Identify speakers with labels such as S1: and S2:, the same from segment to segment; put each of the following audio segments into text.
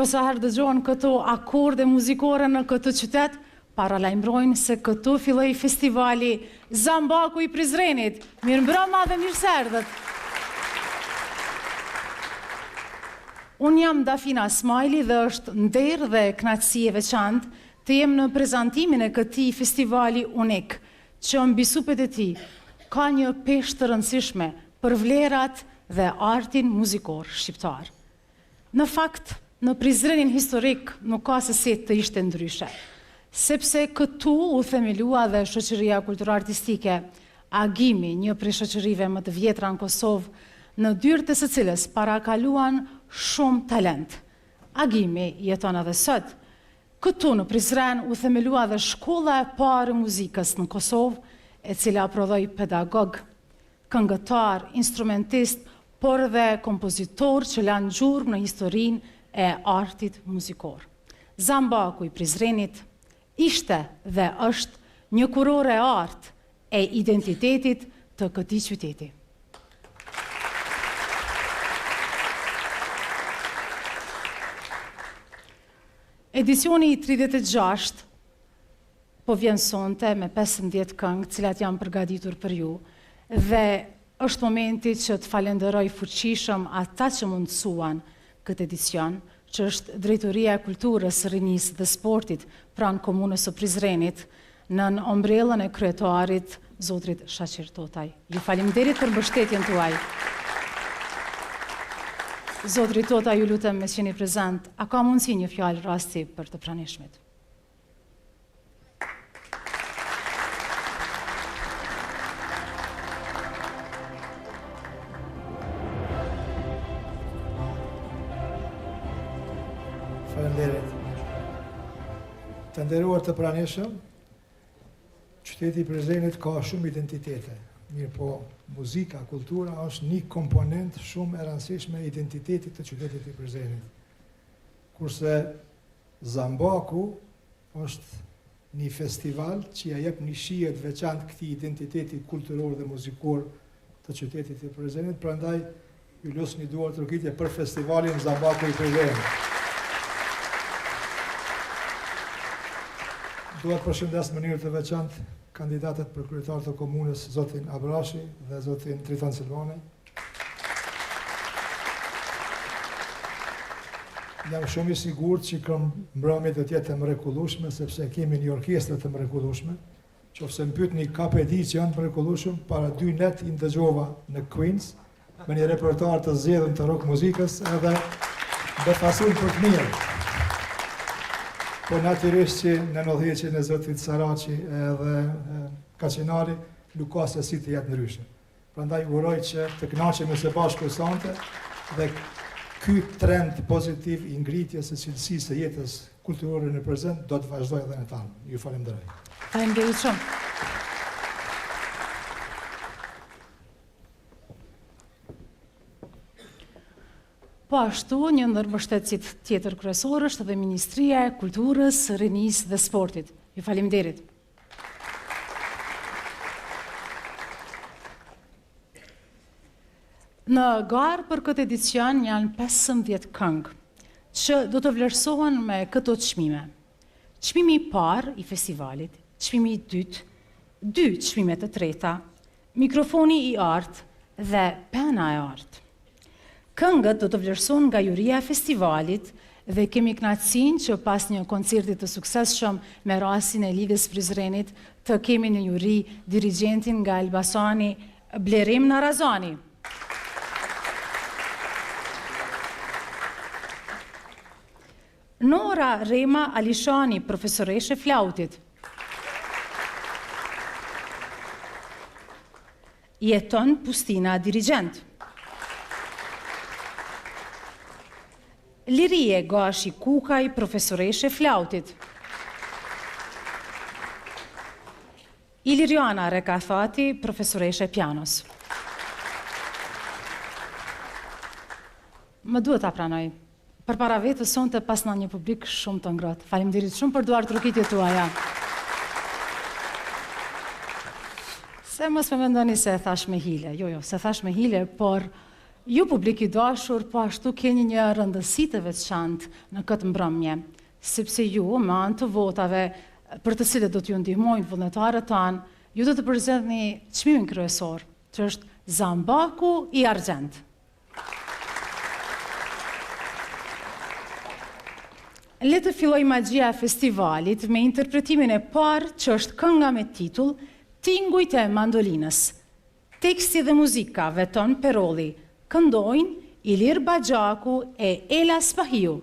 S1: sa herë dëgjohen këto akorde muzikore në këtë qytet, paralajmërojnë se këtu filloi festivali Zambaku i Prizrenit. Mirëmbrëma dhe mirë se erdhët. Unë jam Dafina Smajli dhe është nder dhe kënaqësi e veçantë të jem në prezantimin e këtij festivali unik, që mbi supet e tij ka një peshë të rëndësishme për vlerat dhe artin muzikor shqiptar. Në fakt, në Prizrenin historik nuk ka se si të ishte ndryshe, sepse këtu u themelua dhe shoqëria kultur-artistike Agimi, një prej shoqërive më të vjetra në Kosovë, në dyert e së cilës parakaluan shumë talent. Agimi jeton edhe sot. Këtu në Prizren u themelua dhe shkolla e parë e muzikës në Kosovë, e cila prodhoi pedagog, këngëtar, instrumentist, por dhe kompozitor që lanë gjurmë në historinë e artit muzikor. Zambaku i Prizrenit ishte dhe është një kurore e artë e identitetit të këtij qyteti. Edicioni i 36 po vjen sonte me 15 këngë, cilat janë përgatitur për ju, dhe është momenti që të falenderoj fuqishëm ata që mundësuan këtë edicion, që është Drejtoria e Kulturës, Rinisë dhe Sportit pranë komunës së Prizrenit, nën ombrellën e kryetarit Zotrit Shaqir Totaj. Ju faleminderit për mbështetjen tuaj. Zotri Totaj, ju lutem me qeni prezent, a ka mundësi një fjalë rasti për të pranishmit?
S2: Faleminderit. Të nderuar të pranishëm, qyteti i Prizrenit ka shumë identitete. Mirë po, muzika, kultura është një komponent shumë e rëndësishme e identitetit të qytetit i Prizrenit. Kurse Zambaku është një festival që ja jep një shije të veçantë këtij identiteti kulturor dhe muzikor të qytetit i Prizrenit, prandaj ju los një duar trokitje për festivalin Zambaku i Prizrenit. Dua të përshëndes në mënyrë të veçantë kandidatët për kryetar të komunës, zotin Abrashi dhe zotin Triton Silvani. Jam shumë i sigurt që mbrëmja do të jetë e mrekullueshme, sepse kemi një orkestrë të mrekullueshme. Qofse më pyetni KPD që janë të mrekullueshëm, para 2 net i ndëgjova në Queens me një repertoar të zgjedhur të rock muzikës edhe befasuar për të mirë. Po natyrisht që në ndodhjeqen e zotit Saraçi edhe Kaçinari nuk ka se si të jetë ndryshe. Prandaj uroj që të kënaqemi së bashku sonte dhe ky trend pozitiv i ngritjes së cilësisë së jetës kulturore në prezent do të vazhdojë edhe në tanë. Ju falenderoj.
S1: Faleminderit shumë. Po ashtu, një ndër mbështetësit tjetër kryesor është edhe Ministria e Kulturës, Rinisë dhe Sportit. Ju faleminderit. Në garë për këtë edicion janë 15 këngë, që do të vlerësohen me këto çmime. Çmimi i parë i festivalit, çmimi i dytë, 2 çmime të treta, mikrofoni i artë dhe pena e artë. Këngët do të vlerësohen nga juria e festivalit dhe kemi kënaqësinë që pas një koncerti të suksesshëm me rastin e Lidhjes Prizrenit të kemi në juri dirigjentin nga Elbasani, Blerim Narazani. Nora Rema Alishani, profesoreshe flautit. Jeton Pustina, dirigent. Lirie Gashi Kukaj, profesoreshe flautit. Iliriana Rekathati, profesoreshe pianos. Më duhet ta pranoj. Përpara vetës sonte pas në një publik shumë të ngrohtë. Faleminderit shumë për duar trokitjet tuaja. Se mos më mendoni se e thash me hile. Jo, se thash me hile, por Ju publik i dashur, po ashtu keni një rëndësi të veçantë në këtë mbrëmje, sepse ju, me anë të votave për të cilët do t'ju ndihmojnë vullnetarët tanë, ju do të përzgjedhni çmimin kryesor, që është Zambaku i argjend. Le të filloj magjia e festivalit me interpretimin e parë që është kënga me titull Tingujt e mandolinës. Teksti dhe muzika Veton Perolli, këndojnë Ilir Baxhaku e Ela Spahiu.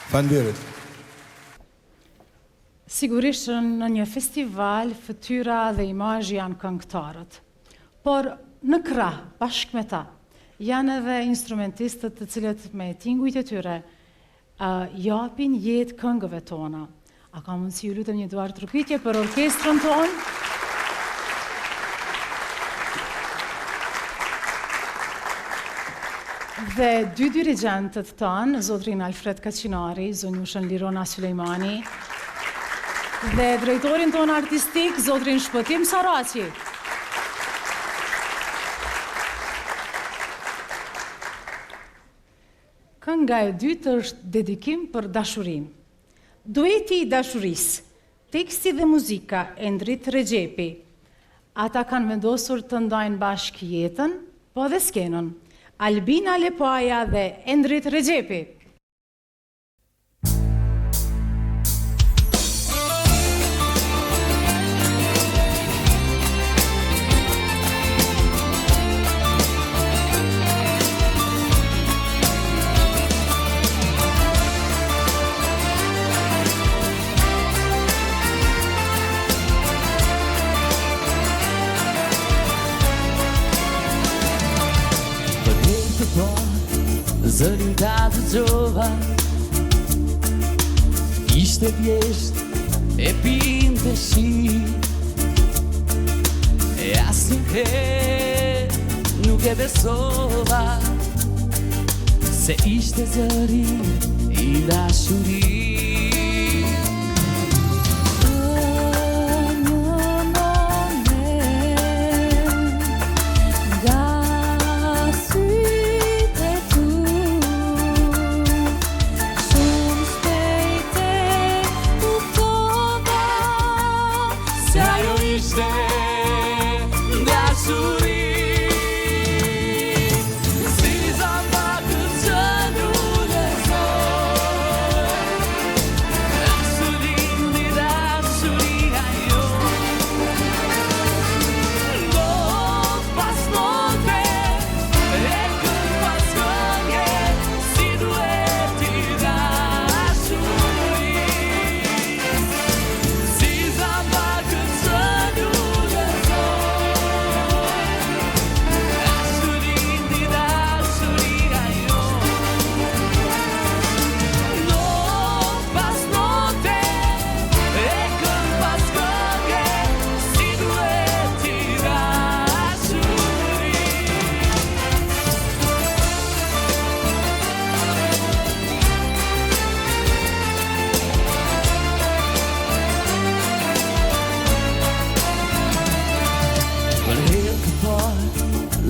S2: Faleminderit.
S1: Sigurisht në një festival, fytyra dhe imazhi janë këngëtarët. Por në krah, bashkë me ta, janë edhe instrumentistët të cilët me tingujt e tyre japin jetë këngëve tona. A ka mundësi ju lutem një duar trupitje për orkestrën tonë? Dhe dy dirigentët tanë, zotrin Alfred Kaçinari, zonjushën Lirona Sulejmani, dhe drejtorin tonë artistik, zotrin Shpëtim Saraci. Kënga e dytë është dedikim për dashurin. Dueti i dashurisë, teksti dhe muzika Endrit Rexhepi. Ata kanë vendosur të ndajnë bashkë jetën, po dhe skenën. Albina Lepaja dhe Endrit Rexhepi.
S3: zërin ta dëgjova, ishte vjesht e pinte shi, e asnjëherë nuk e besova se ishte zëri i dashurisë.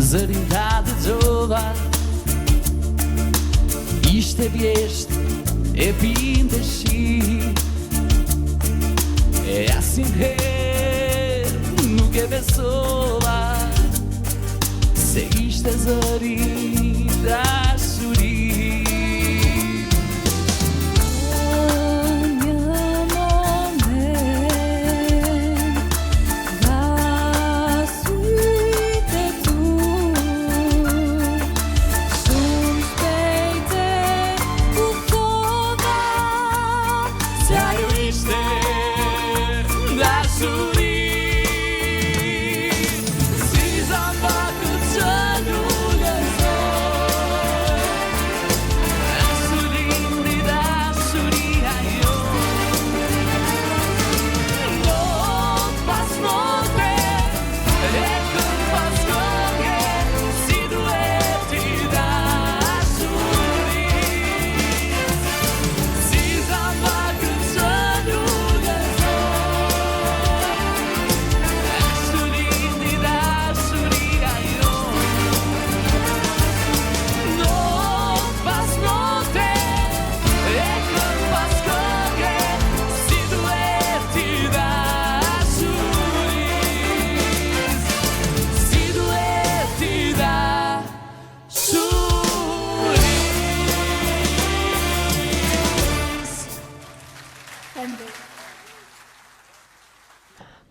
S3: Zërin ta dëgjova, ishte vjesht e pinte shi, e asnjëherë nuk e besova se ishte zëri i dashurisë.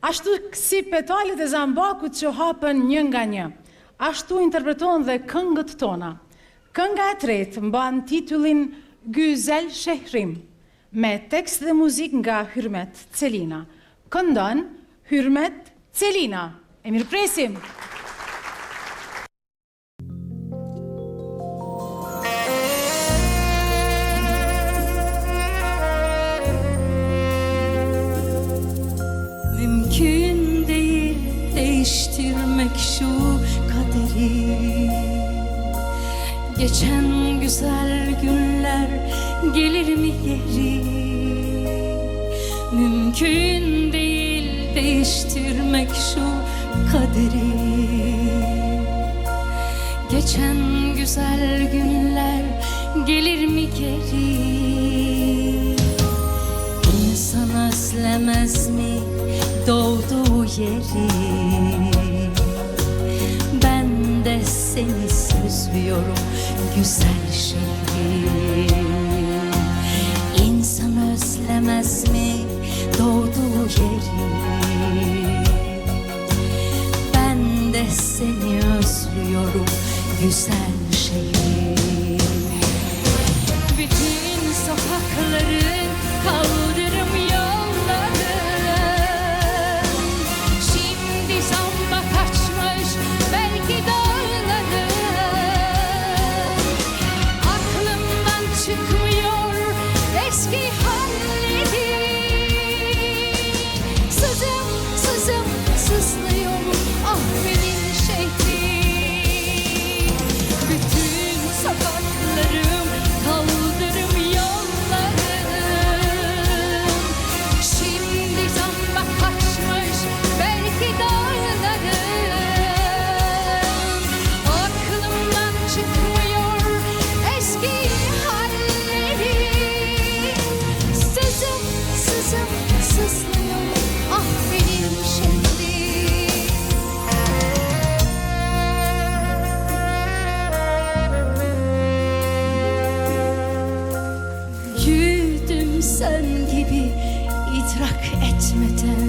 S1: Ashtu si petalet e zambakut që hapen një nga një, ashtu interpreton dhe këngët tona. Kënga e tretë mban titullin Güzel Shehrim, me tekst dhe muzik nga Hyrmet Celina. Këndon Hyrmet Celina. E mirëpresim!
S4: Mümkün değil değiştirmek şu kaderi. Geçen güzel günler gelir mi geri? Mümkün değil değiştirmek şu kaderi. Geçen güzel günler gelir mi geri? İnsan özlemez mi doğduğu yeri? Ben de seni sözlüyorum güzel şehrim. İnsan özlemez mi doğduğu yeri? Ben de seni özlüyorum güzel şehrim. Bütün sokakların kaldırım yolları, şimdi zamba kaçmış belki dağları. gibi idrak etmeden.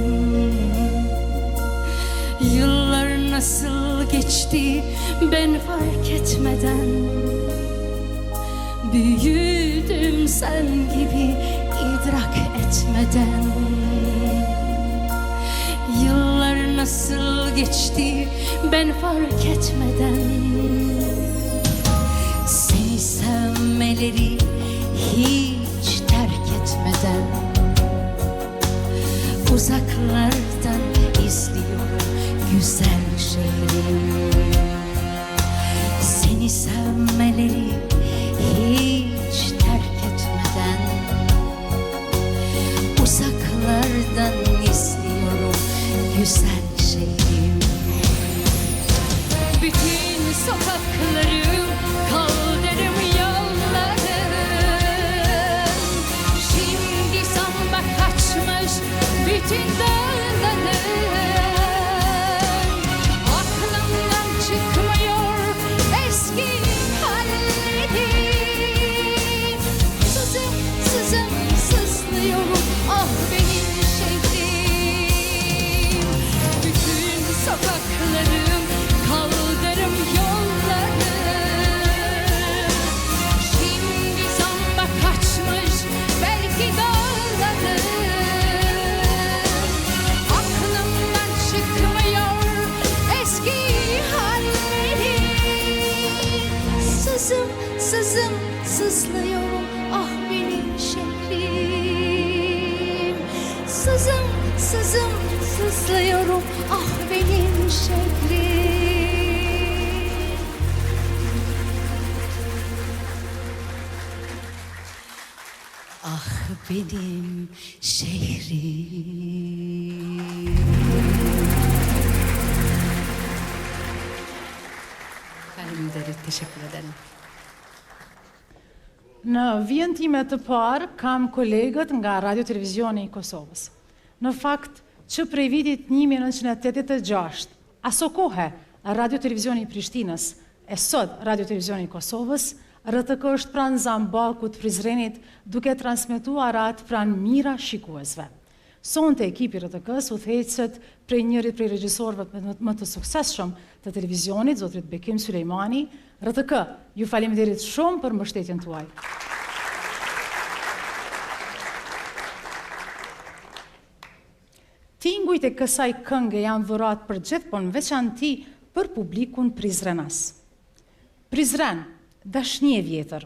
S4: Yıllar nasıl geçti ben fark etmeden. Büyüdüm sen gibi idrak etmeden. Yıllar nasıl geçti ben fark etmeden. Seni sevmeleri hiç terk etmeden. Uzaklardan izliyor güzel şehrim. Seni sevmeleri hiç terk etmeden. Uzaklardan izliyorum güzel şehrim. Bütün sokaklarım kaldırım yollarım. Şimdi samba kaçmış bütün dağlarım. Aklımdan çıkmıyor eski hallerim. Sızım sızım sızlıyorum ah benim şehrim. Bütün sokaklarım kaldırım yollarım. Şimdi zamba kaçmış belki dağlarım. Aklımdan çıkmıyor eski hallerim. Sızım sızım sızlıyorum ah benim şehrim. Sızım sızım sızlıyorum ah benim şehrim. Ah benim şehrim. Faleminderit, teşekkür ederim.
S1: Në vijën time të parë kam kolegët nga Radio Televizioni i Kosovës. Në fakt që prej vitit 1986, aso kohe Radio Televizioni i Prishtinës e sot Radio Televizioni i Kosovës, RTK është pranë Zambakut, Prizrenit, duke transmetuar atë pranë mira shikuesve. Sonte ekipi RTK-s udhëheqet prej njërit prej regjisorëve më të suksesshëm të televizionit, zotrit Bekim Sulejmani. RTK, ju faleminderit shumë për mbështetjen tuaj. Tingujt e kësaj këngë janë dhurat për gjithë, por në veçanti për publikun prizrenas. Prizren, dashnie vjetër,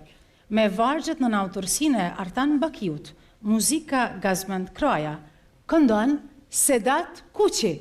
S1: me vargjet në autorsinë e Artan Bakiut, muzika Gazmend Kraja, këndon Sedat Kuqi.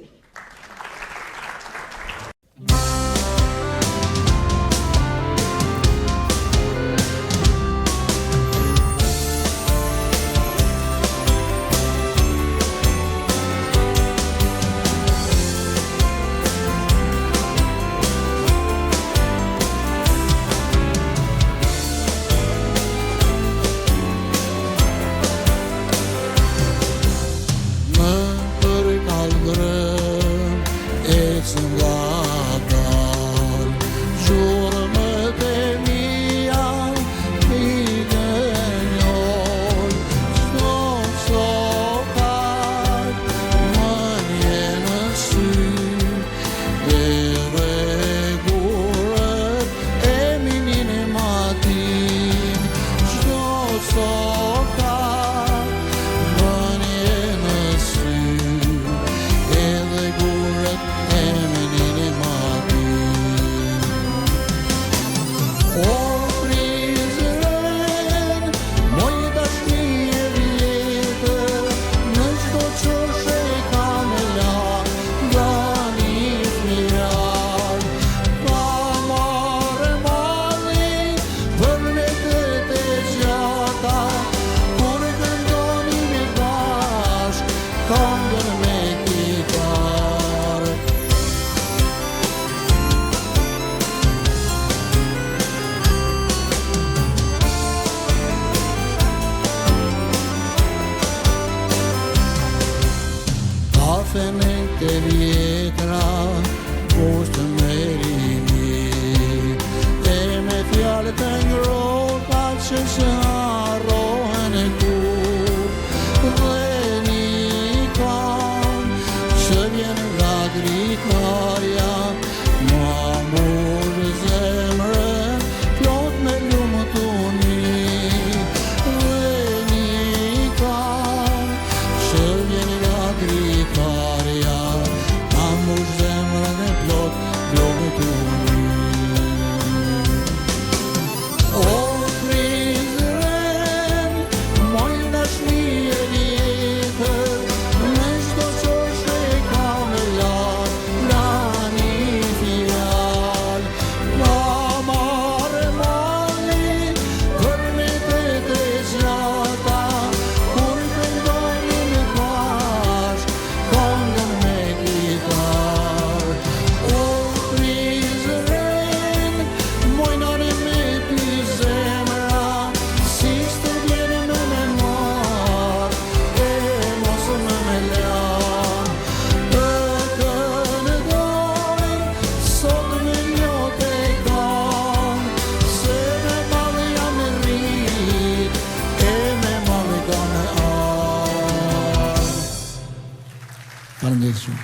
S5: Faleminderit shumë.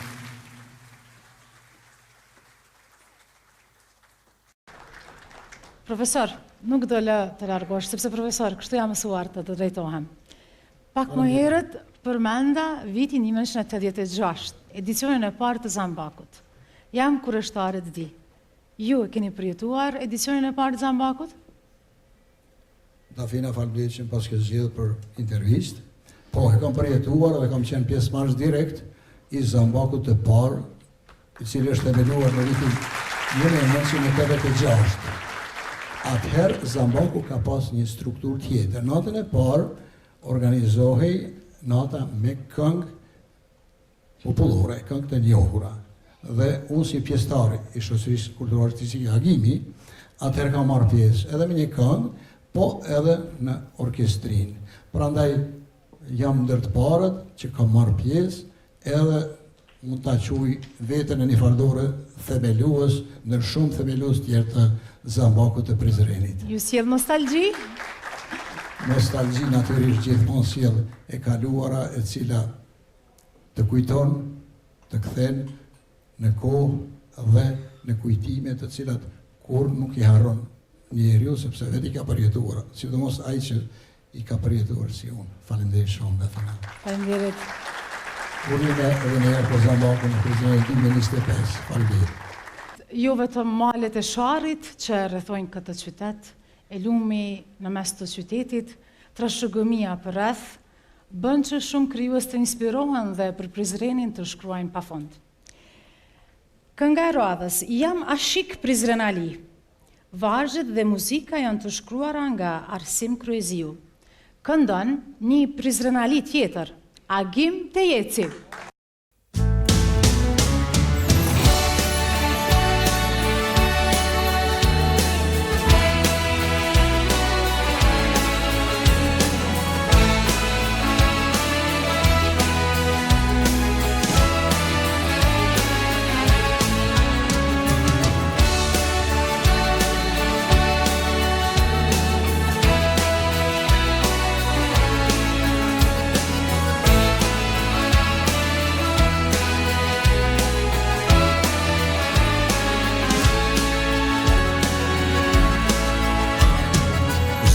S1: Profesor, nuk do lë të largosh, sepse profesor, kështu jam mësuar të drejtohem. Pak më herët përmenda vitin 1986, edicionin e parë të Zambakut. Jam kurështare të di. Ju e keni përjetuar edicionin e parë të Zambakut?
S5: Dafina, faleminderit që më pas ke zgjedhur për intervistë. Po, e kam përjetuar dhe kam qenë pjesëmarrës direkt i Zambakut të parë, i cili është themeluar në vitin 1986. Atëherë Zambaku ka pas një strukturë tjetër. Natën e parë organizohej nata me këngë popullore, këngë të njohura. Dhe unë si pjesëtar i shoqërisë kulturore artistike Agimi, atëherë kam marrë pjesë edhe me një këngë, po edhe në orkestrinë. Prandaj jam ndër të parët që kam marrë pjesë, edhe mund ta quaj veten e një fardore themelues ndër shumë themelues tjerë të Zambakut të Prizrenit.
S1: Ju sjell nostalgji?
S5: Nostalgji natyrisht gjithmonë sjell e kaluara e cila të kujton, të kthen në kohë dhe në kujtime të cilat kur nuk i harron njeriu sepse vetë i ka përjetuar, sidomos ai që i ka përjetuar si unë. Faleminderit shumë Bethana.
S1: Faleminderit.
S5: Urime edhe një herë për Zambakun në Prizrenin 2025. Faleminderit.
S1: Jo vetëm malet e Sharrit që rrethojnë këtë qytet, e lumi në mes të qytetit, trashëgimia për rreth, bën që shumë krijues të inspirohen dhe për Prizrenin të shkruajnë pafund. Kënga e radhës, jam Ashik Prizrenali. Vargjet dhe muzika janë të shkruara nga Arsim Kryeziu. Këndon një Prizrenali tjetër, Agim Tejeci.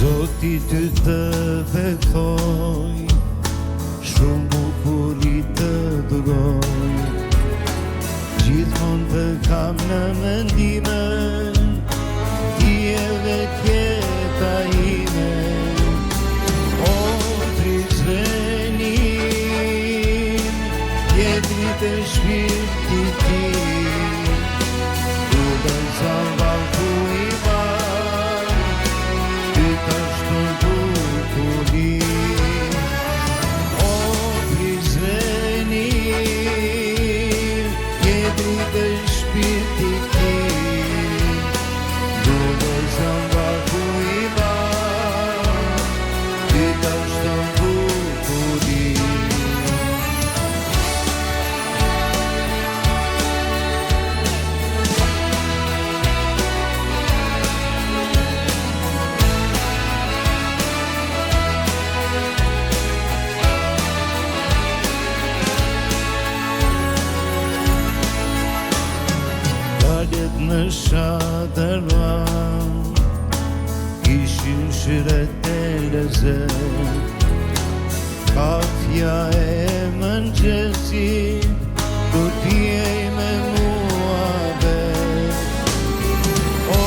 S6: Zoti ty të bekoj, shumë bukuri të dërgoj, gjithmonë të kam në mendime, ti e vetjeta ime. O Prizrenin, jetrit e shpirtit tim, du të Zambaku i madh, o Prizrenin, jetrit e shpirtit tim, du të Zambaku i madh, ty të shton bukurin. Në Shadërvan ishin shiret e lezet, kafja e mëngjesit do t'jej me mua vet. O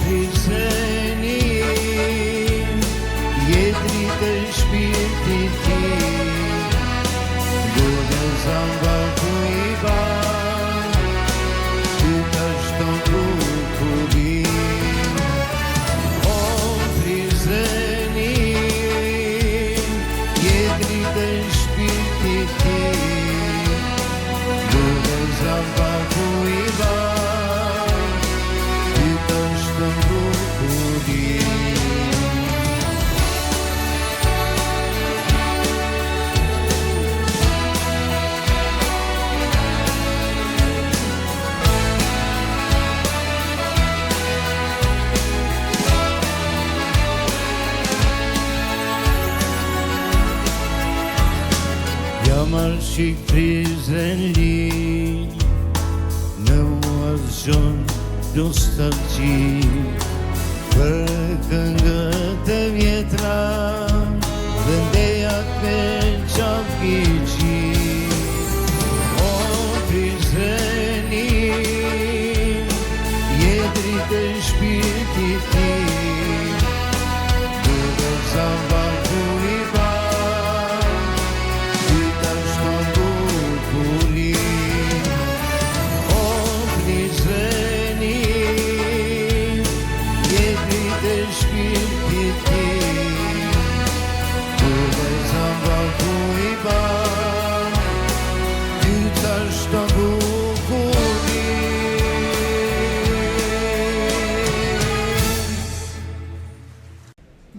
S6: Prizrenin, jetrit e shpirtit tim, do të Zambaku i madh, ty të shton bukurin. O Prizrenin, jetrit e shpirtit tim, do të Zambaku i madh, ty të shton bukurin. Jam Zemër që prizren li, në mua zgjon nostalgji për këngët e vjetra dhe ndejat me qafigji. O prizreni, jedrit e shpirtit tim, duke zamban ku i ban, ty tash më bukurin. O prizreni, jedrit e shpirtit tim, duke zamban ku i ban, ty tash më bukurin.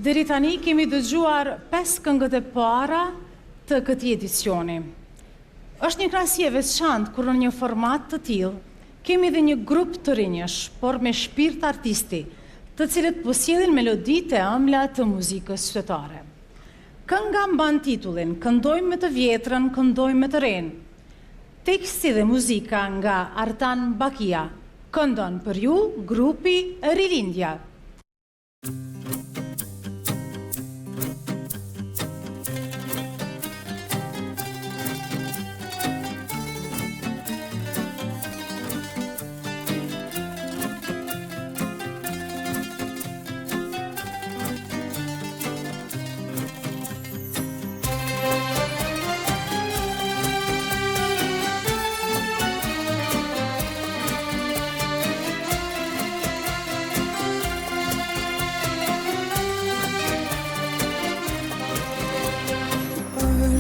S1: Deri tani kemi dëgjuar 5 këngët e para të këtij edicioni. Është një krahasje e veçantë kur në një format të tillë kemi edhe një grup të rinjësh, por me shpirt artisti, të cilët po sjellin meloditë e ëmbla të muzikës qytetare. Kënga mban titullin Këndojmë me të vjetrën, këndojmë me të rinë. Teksti dhe muzika nga Artan Bakia. Këndon për ju grupi Rilindja.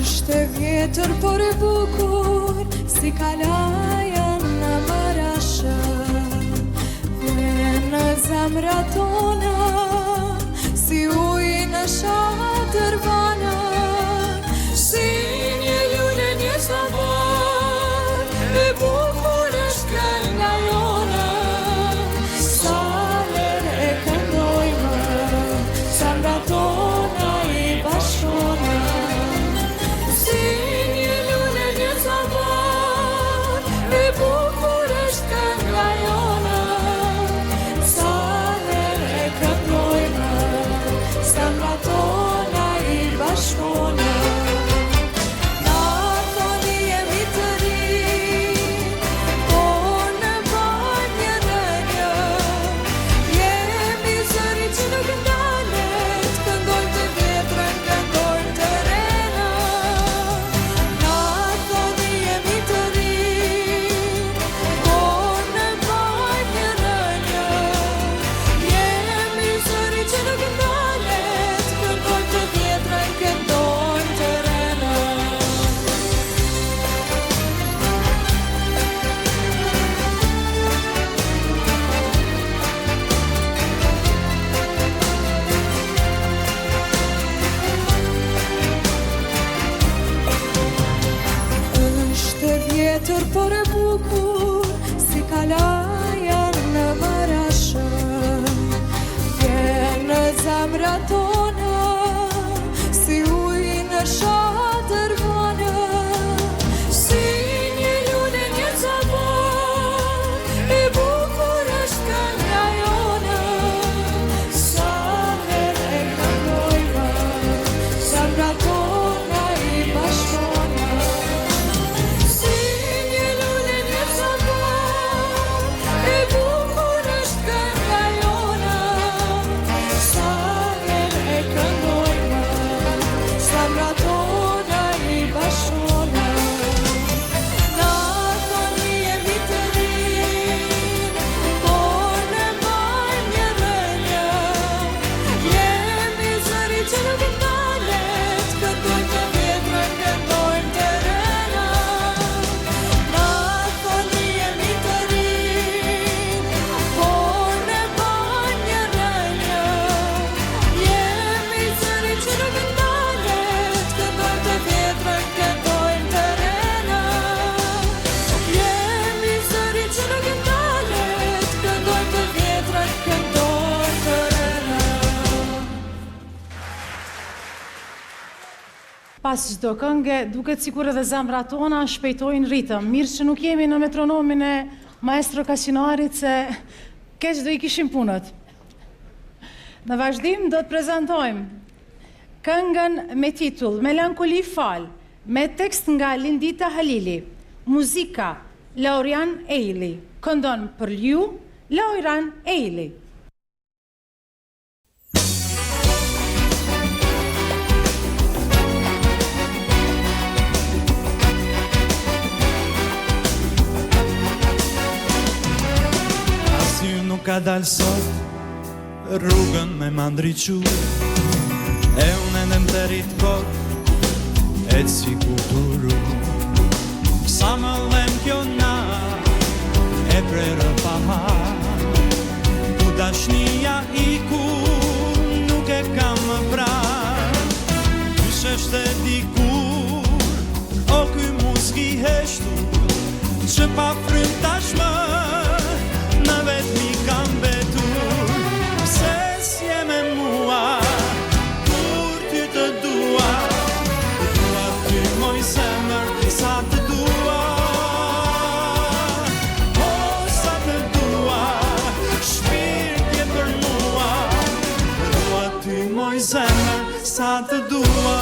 S7: Është e vjetër por e bukur si kalaja në Marashë, vjen në zemrat tona si ujë në shatër vana, si një lule një sabor, e bukur është kënga jona. Sa herë e këndojmë, zemrat tona i bashkona. Por e bukur si kalaja në Marashë, vjen në zemrat tona si ujë në shatër vana, si një lule një sabor, e bukur është kënga jona. Sa herë e këndojmë, zemrat tona i bashkona. E bukur është kënga jona, sa herë e
S1: pas çdo këngë, duket sikur edhe zemrat tona shpejtojnë ritëm. Mirë që nuk jemi në metronomin e maestro Kasinarit, se keq do I kishim punët. Në vazhdim do të prezantojmë këngën me titull Melankoli fal, me tekst nga Lindita Halili, muzika Laurian Eili, këndon për ju Laurian Eili.
S8: Asy nuk ka dalë sot rrugën me mandriqu, e unë endem të rritë kot e si kulturu. Sa më dhem kjo na e prerë pahar, ku dashnia I ku nuk e kam më prarë. Kush është e dikur, o ky muski heshtur, që pa frym tashmë në vetë mi kam betur. Se s'je me mua, kur ty të dua, dua ty moj zemër, sa të dua. O, sa të dua, shpirtje për mua, dua ty moj zemër, sa të dua.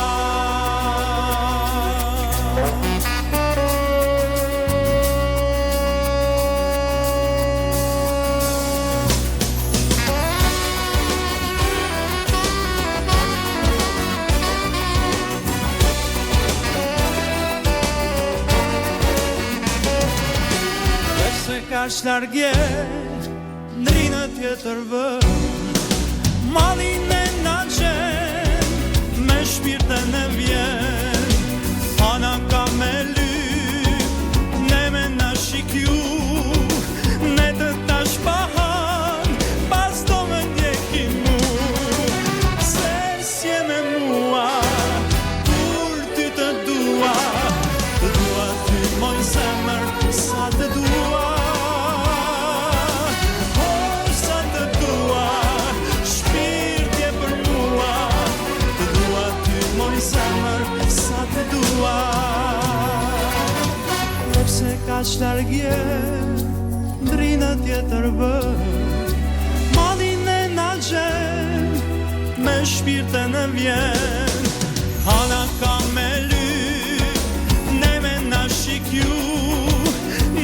S8: Ka shlargje, ndrinë tjetër vë, malin e na gjen, me shpirtën e vjen. Ana ka me lyp, ne me na shikju, ne të tash pahan, pas do me ndjekin mu. Se s'je me mua, kur ty të dua ty moj zemër, sa të dua. Sepse ka shlargje, ndrinë tjetër vë, malin e na gjen, me shpirtën e vjen. Ana ka me lyp, ne me na shikju,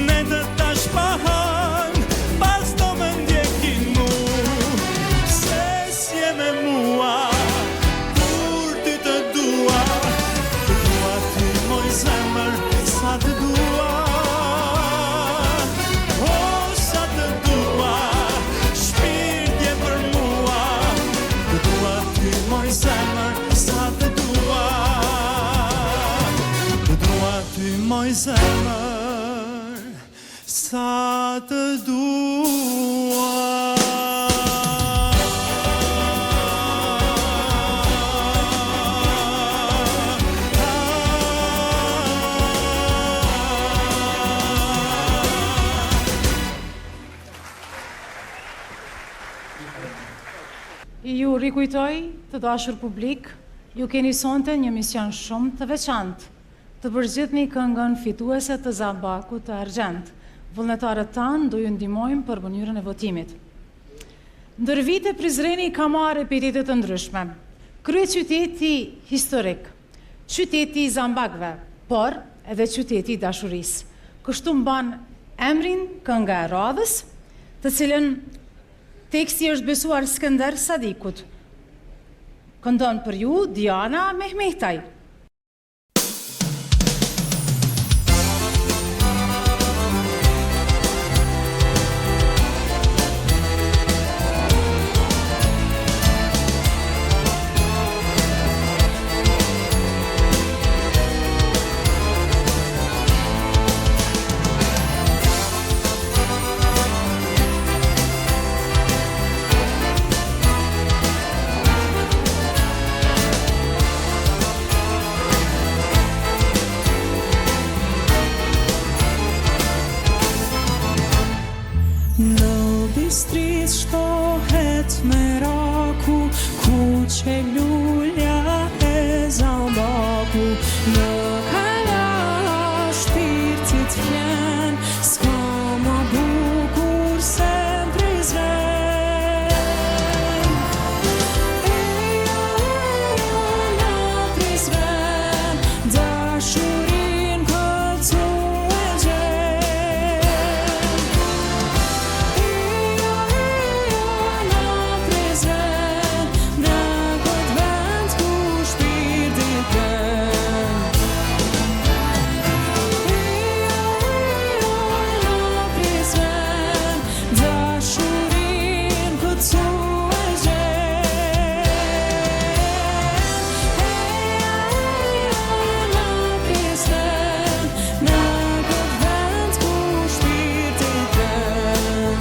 S8: ne të tash pahan, pas do me ndjekin mu. Se s'je me mua, kur ty të dua, dua ty moj zemër, sa të dua. O, sa të dua, shpirtje për mua, dua ty moj zemër, sa të dua. Dua ty moj zemër, sa të dua.
S1: Ju rikujtoj, të dashur publik, ju keni sonte një mision shumë të veçantë, të përgjithni këngën fituese të Zambakut të Argjend. Vullnetarët tanë do ju ndihmojmë për mënyrën e votimit. Ndër vite Prizreni ka marrë epitete të ndryshme. Kryeqyteti historik, qyteti I Zambakëve, por edhe qyteti I dashurisë. Kështu mban emrin kënga e radhës, të cilën teksti është besuar Skënder Sadikut. Këndon për ju Diana Mehmetaj.
S7: dashurin këtu e gjen. Jo, na prezren në këtë vend ku shpirti ken. Na prezren dashurin këtu e gjen. Na prezren në këtë vend ku shpirti ken.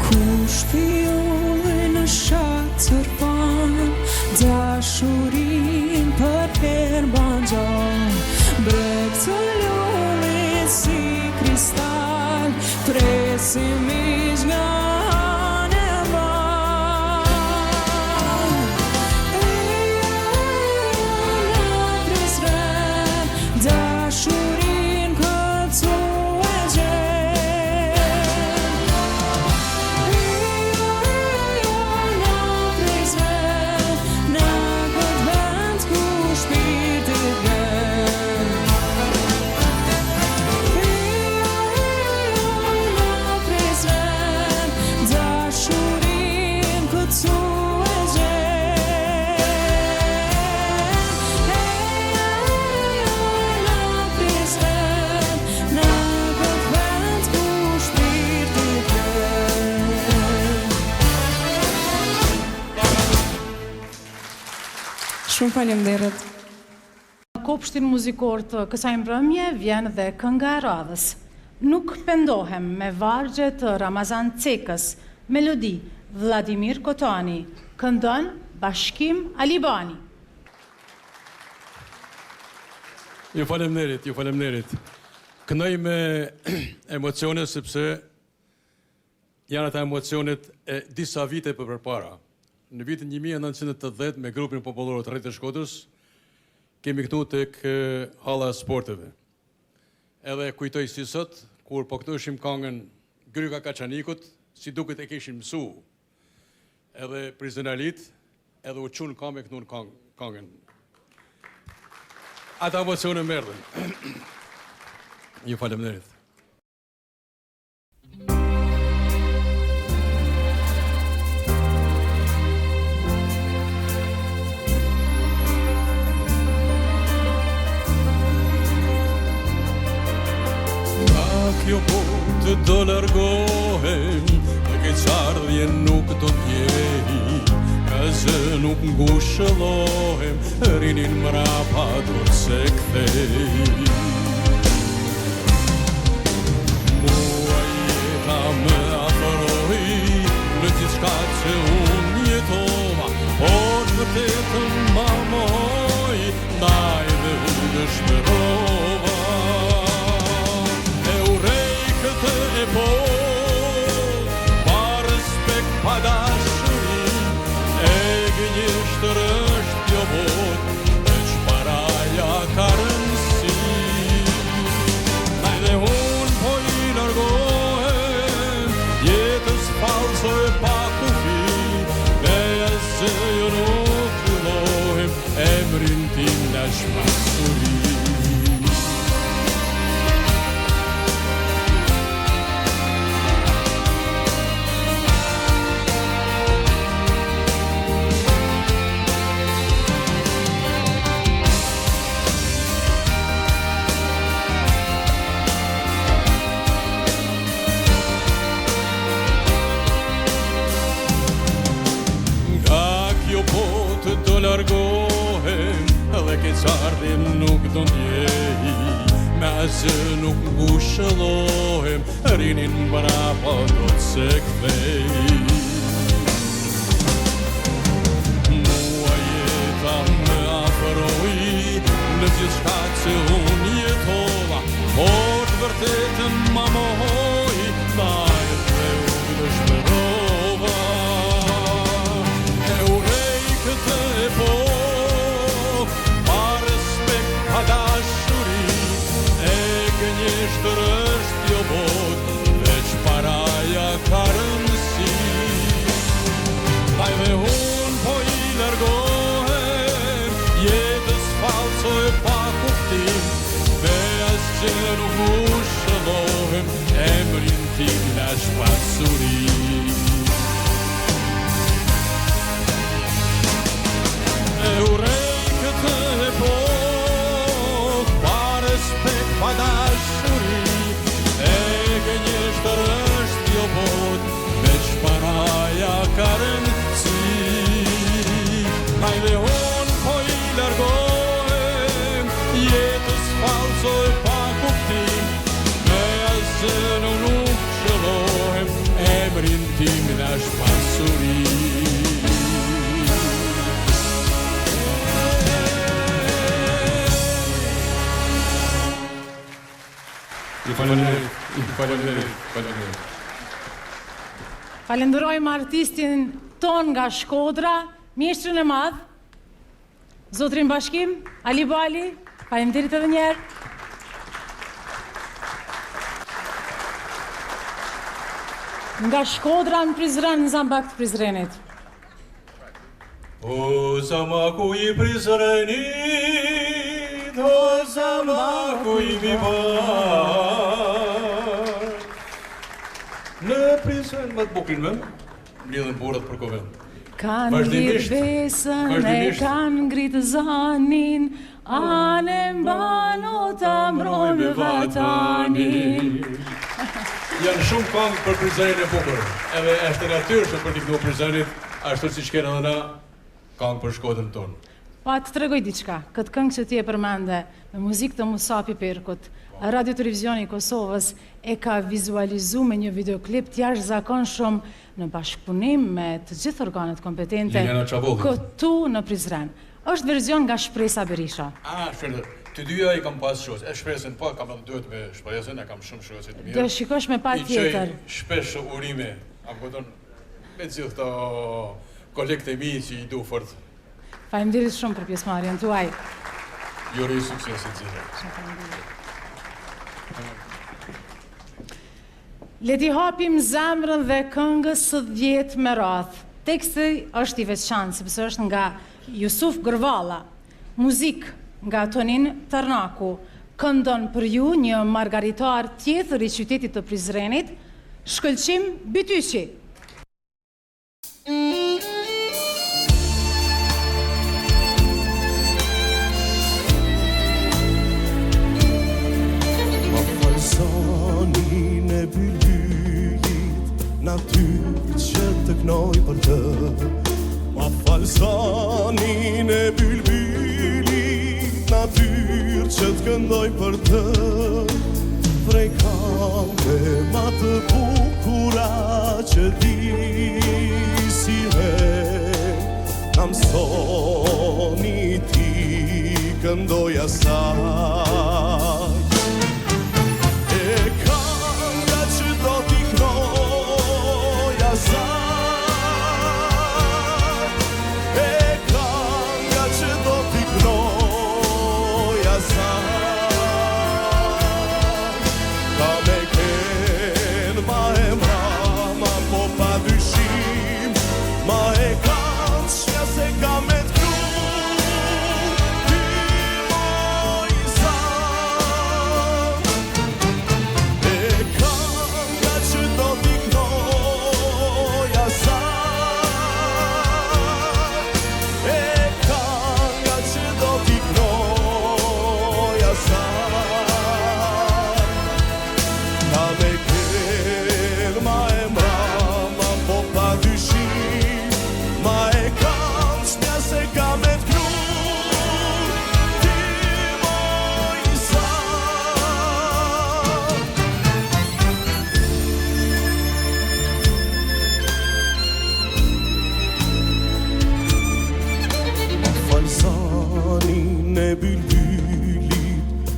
S7: Ku shpijoj në shatër pan, dashurin për her banxon. Breg të lullit si kristal, presim miq nga anë e ban. Na prezren dashurin këtu e gjen. Na prezren në këtë vend ku shpirti ken. Na prezren dashurin këtu e gjen. Na prezren në këtë vend ku shpirti ken. Shumë faleminderit.
S1: Në kopshtin muzikor të kësaj mbrëmje vjen dhe kënga e radhës. Nuk pendohem me vargje të Ramazan Cekës, melodi Vladimir Kotani, këndon Bashkim Alibani.
S9: Ju faleminderit. Këndoj me emocione sepse janë ata emocionet e disa vite përpara. Në vitin 1980 me grupin popullor të Rrethit të Shkodrës kemi këtu tek halla e sporteve. Edhe kujtoj si sot kur po këtueshim këngën Gryka Kaçanikut, si duket e kishim mësu. Edhe prizrenalit, edhe u çun kame këtu në këngën. Ata emocione merdhen. Ju faleminderit. Kjo po të do largohem, në ke qardhje nuk do t'jehi, ka zë nuk ngushëllohem, rinin mrapa do se kthej. Mua jeta më afroi, në diçka që unë jetova, por vërtet më mohoi, ndaj dhe unë dëshpërova. E po, pa respekt, pa dashuri, e gënjeshtër është kjo bot, veç paraja ka rëndësi. Naj dhe unë po I largohem, jetës falso e pa kufi, dhe se jo nuk fillohem, emrin tim në shpasuri. Largohem, dhe ke qardhjem nuk do ndjehi, me asë nuk ngushëllohem, rinin mbrapa do të se kthej. që nuk u shëllohem, emrin tim nash pasuri. E urej këtë epok, pa respekt, pa dashuri, e gënjeshtër është jo bot, veç paraja ka rëndësi. Hajde unë po i largohem, jetës falsoj pa kuptim, me asë nuk shëllohem, emrin tim nash pasuri. Faleminderit.
S1: Falenderojmë artistin ton nga Shkodra, mjeshtrin e madh, Zotrin Bashkim, Ali Bali, faleminderit edhe njerë. Nga Shkodra në Prizren, në Zambak të Prizrenit.
S9: O Zamaku i Prizrenit, o Zamaku i vivar. Në Prizren më të bukrin vend, mlidhen burrat për kovend.
S1: Kanë ngrit besën e kanë ngrit zanin, anë mbano ta mbrojnë vatanin.
S9: Janë shumë këngë për Prizrenin e bukur, edhe është e natyrshme për t'i këndu Prizrenit, ashtu siç kena edhe na këngë për Shkodrën tonë.
S1: Pa të tregoj diçka, këtë këngë që ti e përmende, me muzikë të Musapi Perkut, Radio Televizioni i Kosovës e ka vizualizu me një videoklip t'jashtëzakonshëm në bashkëpunim me të gjithë organet kompetente këtu në Prizren. Është verzion nga Shpresa Berisha.
S9: Të dyja i kam pas shoqë, e Shpresën pa kam edhe duhet me Shpresën, e kam shumë shoqë të mirë.
S1: Do shikosh me pa tjetër.
S9: I qoj shpesh urime, am këton me gjithë këto kolegët e mi që i du fort.
S1: Faleminderit shumë për pjesëmarrjen tuaj.
S9: Ju uroj suksesit gjithë.
S1: Le t'i hapim zemrën dhe këngës së 10 me radhë. Teksti është i veçantë sepse është nga Jusuf Gërvalla. Muzik nga Tonin Tarnaku. Këndon për ju një margaritar tjetër i qytetit të Prizrenit, Shkëlqim Bytyqi.
S6: Sonin e bylbylit, natyrë që të knoj për të. Ma falë sonin e bylbylit, natyrë që të këndoj për të. Prej këngëve ma të bukura që di si na mësoni ti këndoj asaj.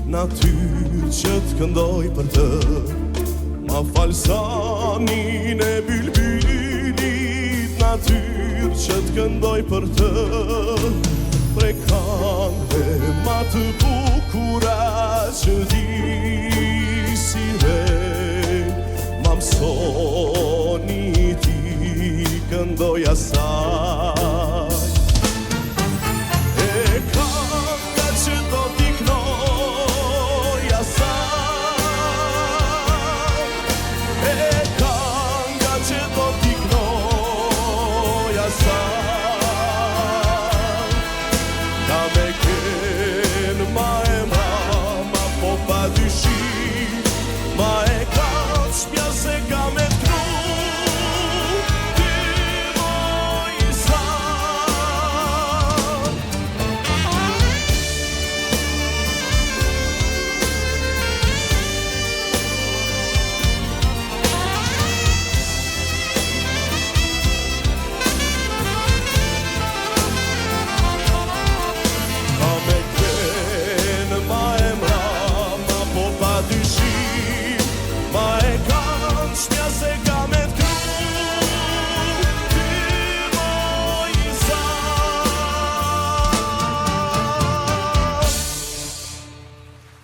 S6: Natyrë që të këndoj për të. Ma falsanin e bylbylit, natyrë që të këndoj për të. Prej këngëve ma të bukura që di si ma mësoni ti këndoj asaj. E kënga që do t'i knoj asaj.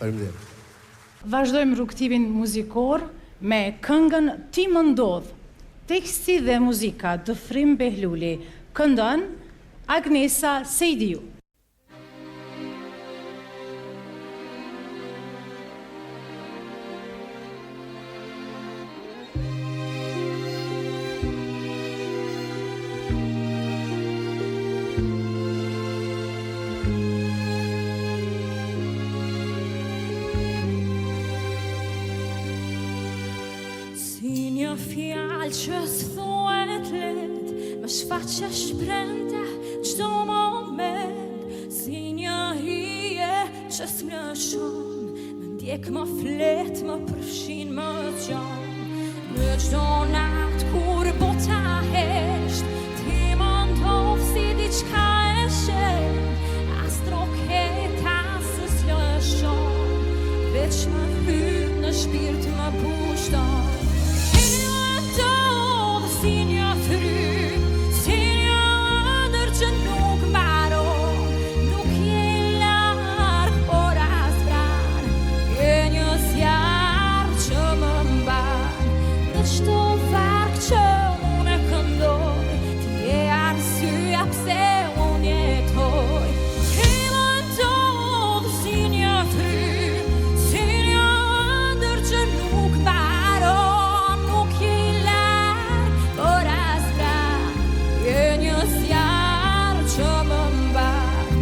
S6: Faleminderit.
S1: Vazhdojmë rrugtimin muzikor me këngën Ti më ndodh. Teksti dhe muzika Dëfrim Behluli. Këndon Agnesa Sejdiu.
S4: Fjallë që s'thuet let, më shfaqe shprende qdo moment, si një hije që s'mlëshon, më ndjek më flet, më përfshin më gjon. Në qdo nat kur bota hesht, ti më ndodh si diçka e shen, as troket as s'lëshon, veç më hyp në shpirt më pushton. Si një fry, si një ëndër që nuk mbaron, nuk je larg, por as pran, je një zjarr që më mban, në çdo varg që unë këndoj, ti je arsyeja pse unë jetoj. Ti më ndodh si një fry, si një ëndër që nuk mbaron, nuk je por as pran, je një zjarr që më mban,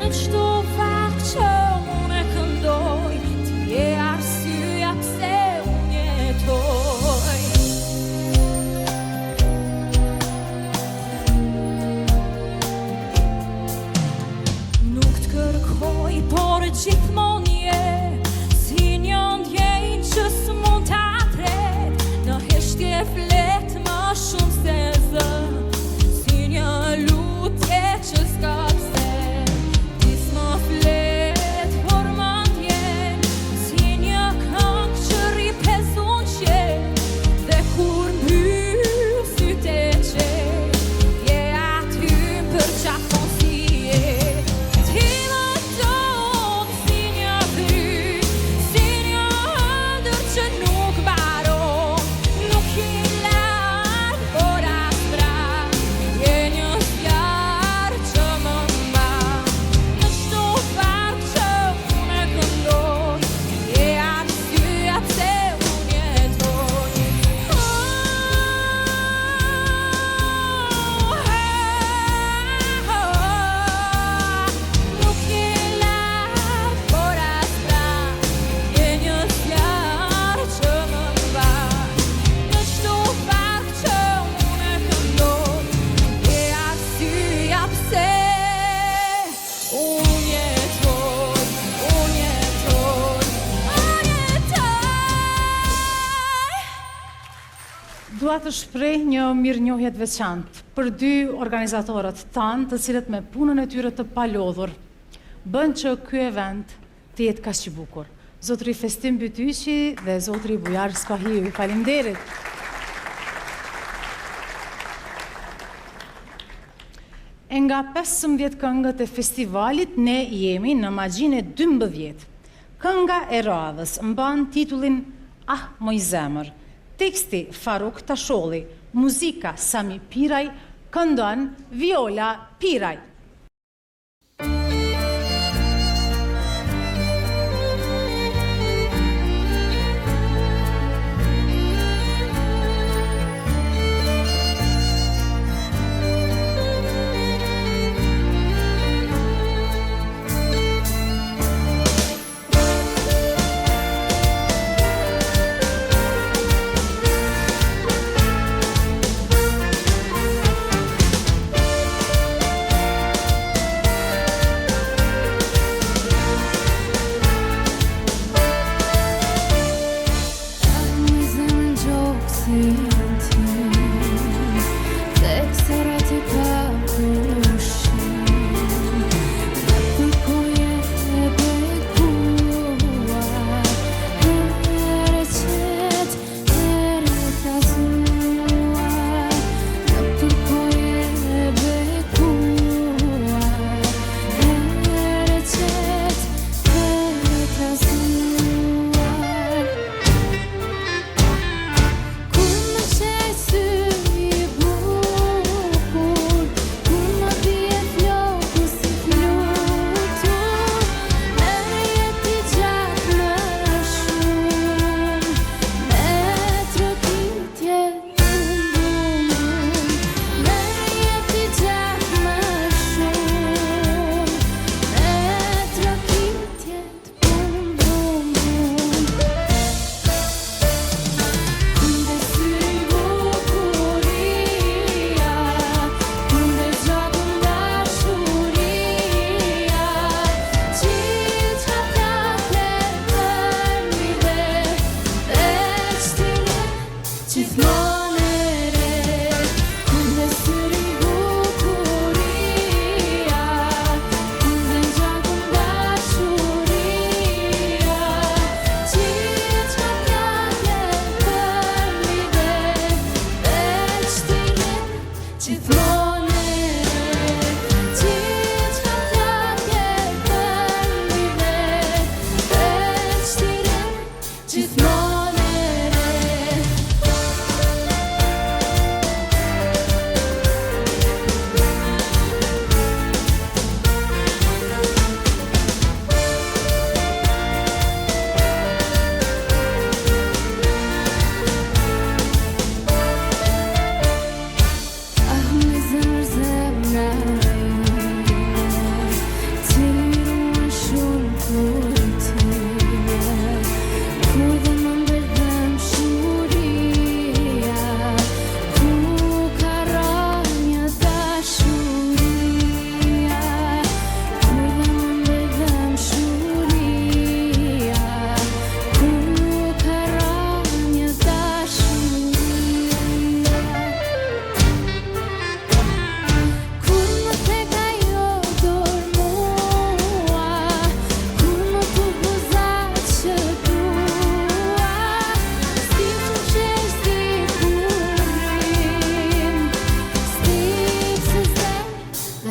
S4: në çdo varg që unë këndoj, ti je arsyeja pse unë jetoj. Nuk të kërkoj, por gjithmonë je si një ndjenjë që s'mund ta tret, në heshtje flet më shumë se zë, si një lutje që s'ka pse, ti s'më flet, por më ndjen, si një këngë që ripezon qen, dhe kur mbyll sytë e qen, je aty për qafon si je. Ti më ndodh si një fry, si një ëndër që nuk mbaron, nuk je larg, por as pran, je një zjarr që më mban, në çdo varg që unë këndoj, je arsyeja pse unë jetoj. Nuk je larg, por as pran, je një zjarr që më mban, në çdo varg që unë këndoj, je arsyeja pse unë jetoj, unë jetoj, unë jetoj.
S1: Dua të shpreh një mirënjohje të veçantë për dy organizatorët tanë, të cilët me punën e tyre të palodhur bën që ky event të jetë kaq i bukur. Zotri Festim Bytyqi dhe zotri Bujar Spahiu, faleminderit. E nga 15 këngët e festivalit, ne jemi në magjinë e 12. Kënga e radhës mban titullin Ah, moj zemër. Teksti Faruk Tasholli, muzika Sami Piraj, këndon Viola Piraj.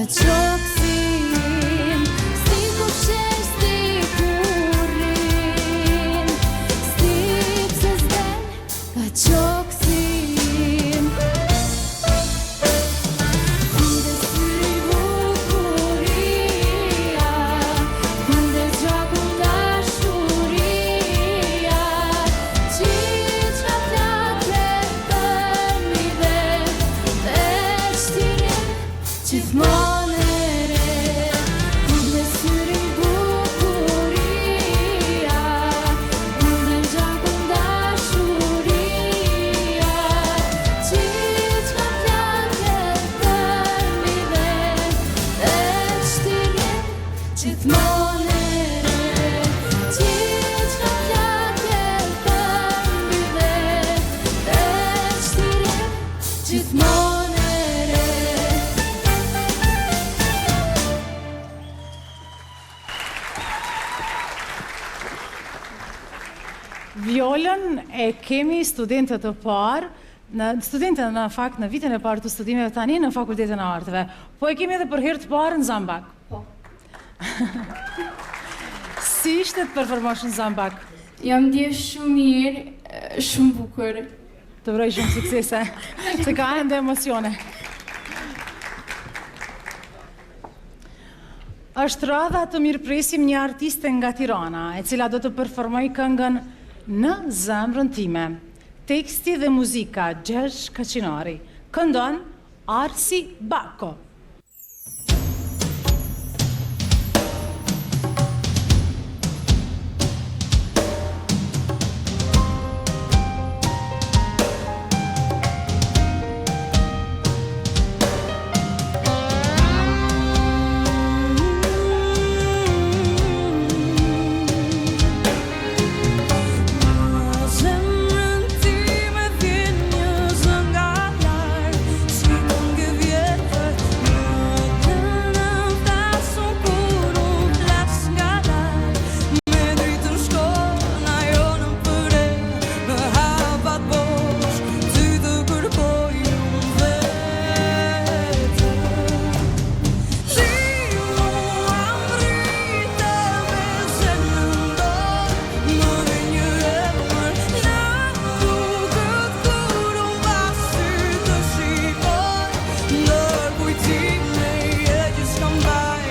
S4: Ka qokësim, si ku shesh, si ku rrin, si pse s'den, ka qokësim. Kunde syri bukuria, kunde gjaku dashuria, qiçka flaket për mi dhe shtirje gjithmonë e re. Kunde syri bukuria, kunde gjaku dashuria, qiçka flaket për mi dhe shtirje gjithmonë e re. Qiçka flaket për mi dhe shtirje gjithmonë e re.
S1: Violën e kemi studentët të parë, studentët në fakt në vitin e parë të studimeve tani në Fakultetin e Arteve, po e kemi edhe për herë të parë në Zambak.
S10: Po.
S1: Si ishte të performosh në Zambak?
S10: Jam ndjesh shumë mirë, shumë bukur.
S1: Të uroj shumë suksese, se ka ende emocione. Është radha të mirëpresim një artiste nga Tirana, e cila do të performoj këngën Në zemrën time. Teksti dhe muzika Gjergj Kaçinari. Këndon Arsi Bako.
S4: Zemrën time vjen një zë nga larg, si këngë vjetër, më në flasun kur unë flas nga larg. Me dritën shkon ajo në përe, në hapat bosh, ty të kërkoj unë vetë. Si mua mrite me zemrën dorë, më dhe një emër në rrugët kur unë pasi të shikoj, ndër kujtime e gjithçka mbaj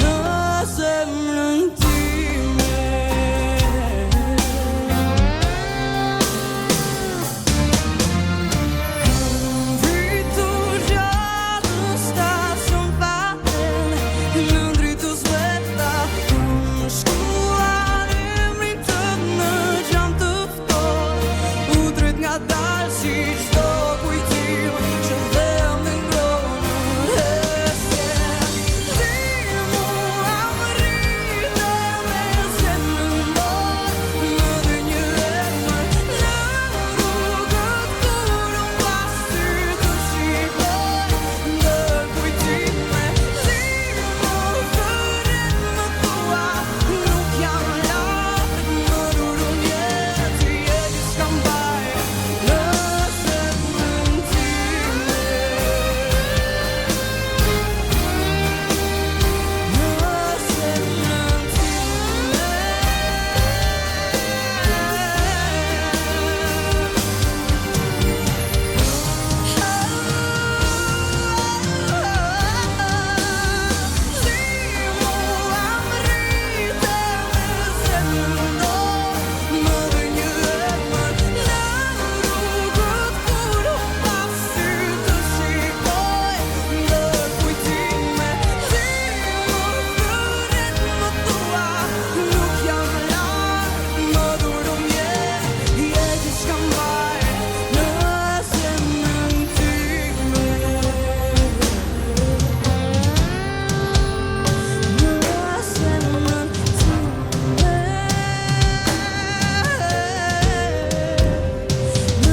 S4: në zemrën time. Ndritur gjatë në stacion vaten, në ndritur zveta, në shkuar emrin tënd në gjam të ftohtë, u drejt nga dalë si çdo kujtim që vëm dhe ngronë hesje. Ti mua mrite me zemrën dorë, më dhe një emër në rrugët kur unë pasi të shikoj, ndër kujtime. Ti më vëren më thua, nuk jam larg, më rurun jetë, je gjithçka mbaj në zemrën time.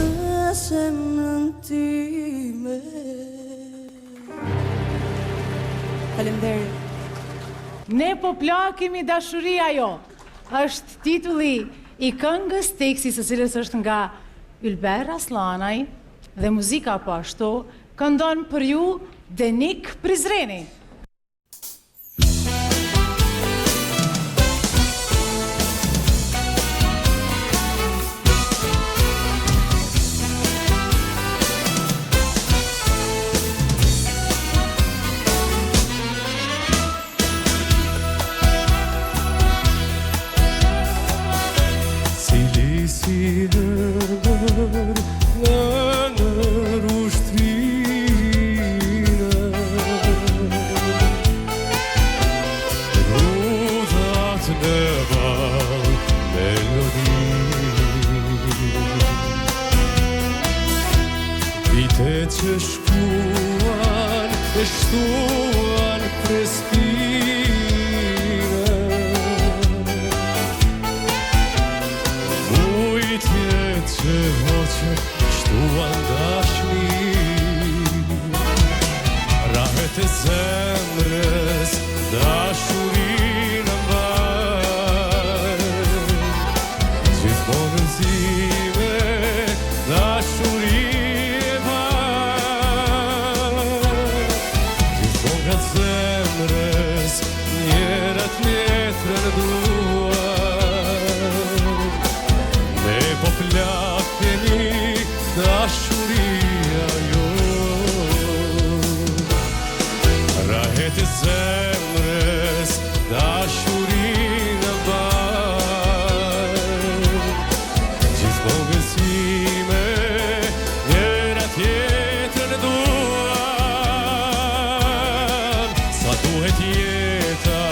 S4: Në zemrën Faleminderit.
S1: Ne po plakemi dashuria jo. Është titulli i këngës, teksti së cilës është nga Ylber Aslanaj dhe muzika po ashtu, këndon për ju Denik Prizreni.
S6: dashurinë mbaj. Gjithmonë në zime, dashuri e vaj. Gjithmonë nga zemrës, njëra tjetrën duaj. Ne po plakeni dashuria jo. Rahet e zemrës, dashurinë mbaj. Gjithmonë gëzime, njëra tjetrën duan. Sa duhet jeta,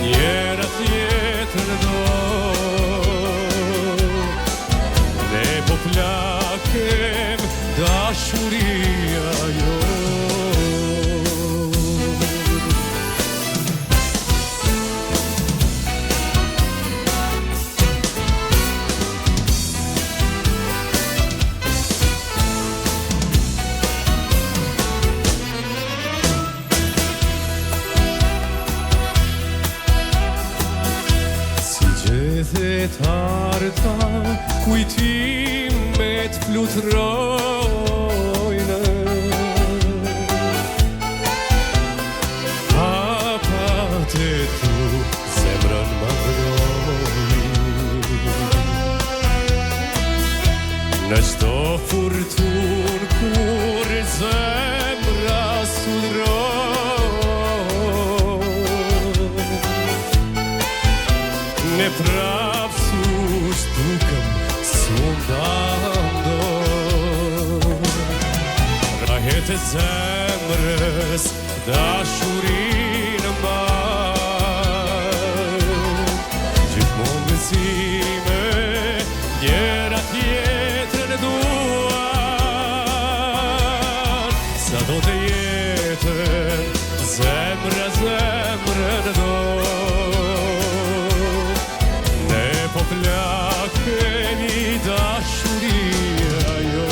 S6: njëra tjetrën duan. Ne po plakem dashuria jo. Gjethet harta, kujtimet flutrojnë. Hapat e tu, zemrën më vrojnë. Në çdo furtun kur zemra sudron. Ne prapsus dukem sundando. Rahet e zemrës, dashurinë mbaj. Gjithmonë gëzime, njëra tjetrën duan. Sa do të jetën, zemra zemrën do. Po plakeni dashuria jo.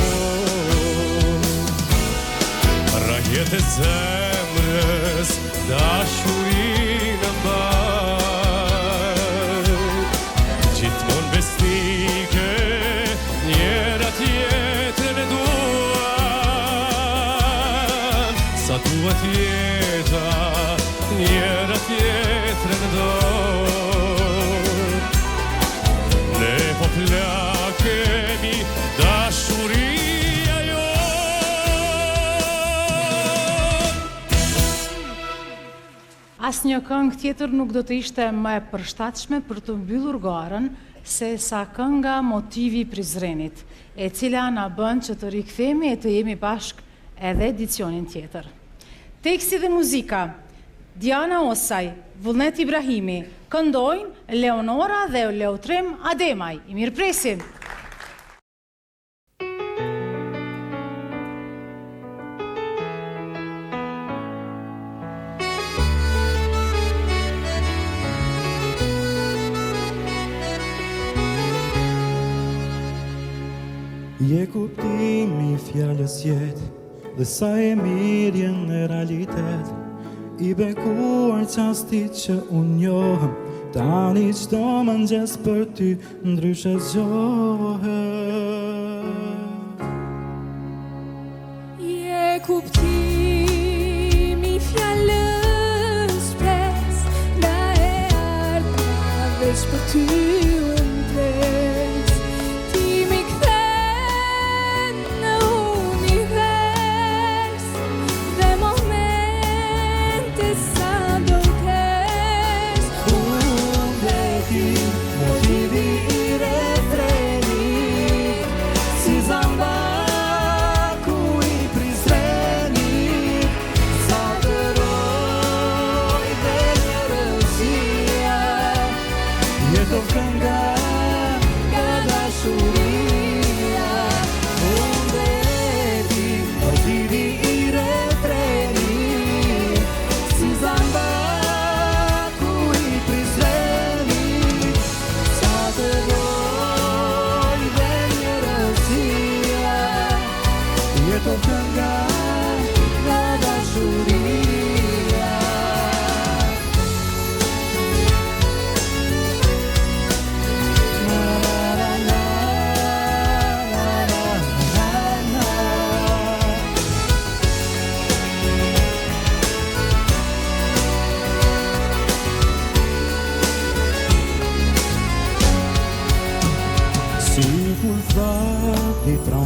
S6: Rahet e zemrës, dashurinë mbaj. Gjithmonë besnike, njëra tjetrën duan. Sa duhet jeta, njëra tjetrën duan. Ne po plakemi dashuria jo.
S1: Asnjë këngë tjetër nuk do të ishte më e përshtatshme për të mbyllur garën se sa kënga Motivi i Prizrenit, e cila na bën që të rikthehemi e të jemi bashk edhe edicionin tjetër. Teksti dhe muzika Diana Osaj, Vullnet Ibrahimi, këndojnë Leonora dhe Leotrem Ademaj. I mirëpresim!
S8: Je kuptimi fjallës jetë, dhe sa e mirjen në realitet. I bekuar qastit që unë njohëm, tani qdo mëngjes për ty ndryshe zgjohet.
S7: Je kuptimi fjallës pres, nga e ardha veç për ty unë pres. Ti mi kthen në univers, dhe momente sa do kesh. Unë dhe ti, motivi i refrenit, si zambaku i Prizrenit. Sa të roj dhe njerëzia,
S8: Jeto